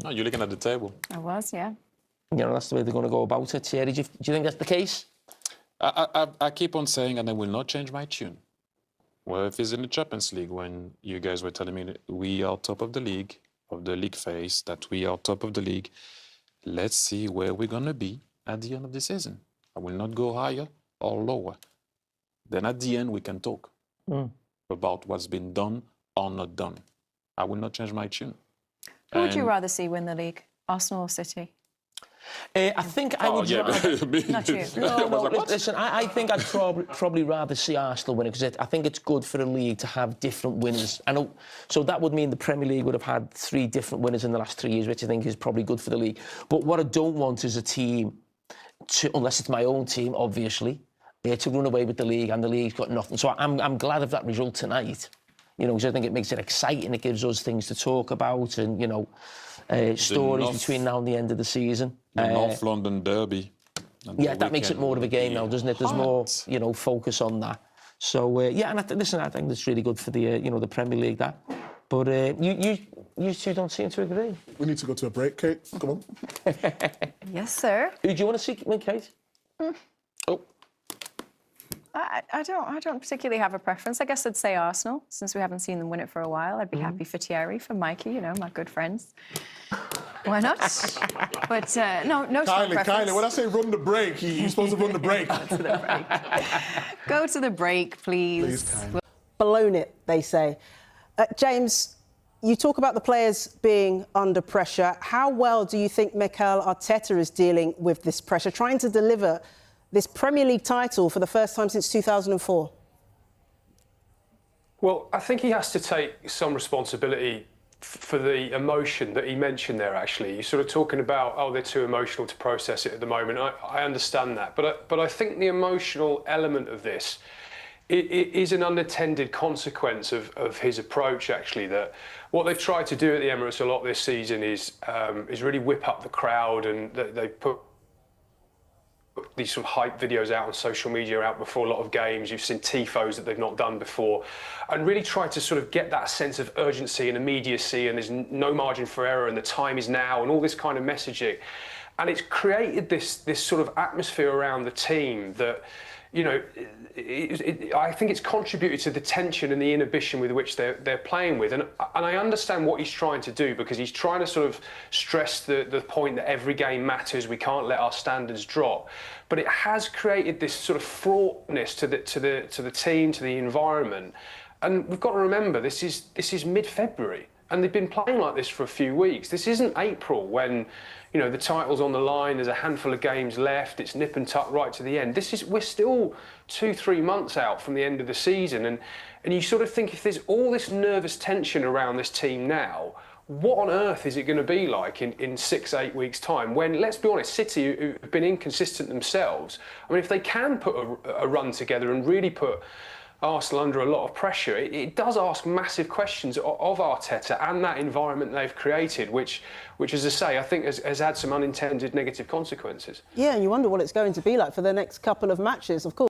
Oh, you're looking at the table. I was, yeah. You know, that's the way they're going to go about it. Thierry, do you think that's the case? I keep on saying, and I will not change my tune. Well, if it's in the Champions League, when you guys were telling me that we are top of the league phase, that we are top of the league, let's see where we're going to be at the end of the season. I will not go higher or lower. Then at the end, we can talk about what's been done or not done. I will not change my tune. Who would you rather see win the league, Arsenal or City? I think I would rather... Not you. No, listen, I think I'd probably rather see Arsenal win it, because I think it's good for a league to have different winners. I know, so that would mean the Premier League would have had 3 different winners in the last 3 years, which I think is probably good for the league. But what I don't want is a team, unless it's my own team, obviously, to run away with the league, and the league's got nothing. So I'm glad of that result tonight, you know, because I think it makes it exciting. It gives us things to talk about, and, you know, stories between now and the end of the season. The North London Derby. Yeah, that makes it more of a game now, doesn't it? There's more, you know, focus on that. So, yeah, and I think that's really good for the, you know, the Premier League, that. But you two don't seem to agree. We need to go to a break, Kate. Come on. Yes, sir. Who do you want to see win, Kate? Oh. I don't particularly have a preference. I guess I'd say Arsenal, since we haven't seen them win it for a while. I'd be happy for Thierry, for Mikey, you know, my good friends. Why not? But no strong preference. Kylie, when I say run the break, you're supposed to run the break. Go to the break. Go to the break, please. Please, Kylie. Blown it, they say. James, you talk about the players being under pressure. How well do you think Mikel Arteta is dealing with this pressure, trying to deliver this Premier League title for the first time since 2004? Well, I think he has to take some responsibility for the emotion that he mentioned there, actually. You're sort of talking about, oh, they're too emotional to process it at the moment. I understand that. But I think the emotional element of this it is an unintended consequence of his approach, actually, that what they've tried to do at the Emirates a lot this season is really whip up the crowd, and they put these sort of hype videos out on social media out before a lot of games. You've seen tifos that they've not done before, and really try to sort of get that sense of urgency and immediacy, and there's no margin for error, and the time is now, and all this kind of messaging. And it's created this sort of atmosphere around the team that, you know, I think it's contributed to the tension and the inhibition with which they're playing with. And I understand what he's trying to do, because he's trying to sort of stress the point that every game matters, we can't let our standards drop. But it has created this sort of fraughtness to the team, to the environment. And we've got to remember, this is mid-February, and they've been playing like this for a few weeks. This isn't April, when, you know, the title's on the line, there's a handful of games left, it's nip and tuck right to the end. We're still 2-3 months out from the end of the season, and you sort of think, if there's all this nervous tension around this team now, what on earth is it going to be like in 6-8 weeks' time, when, let's be honest, City, who have been inconsistent themselves, I mean, if they can put a run together and really put Arsenal under a lot of pressure, it does ask massive questions of Arteta and that environment they've created, which, as I say, I think has had some unintended negative consequences. Yeah, and you wonder what it's going to be like for the next couple of matches, of course.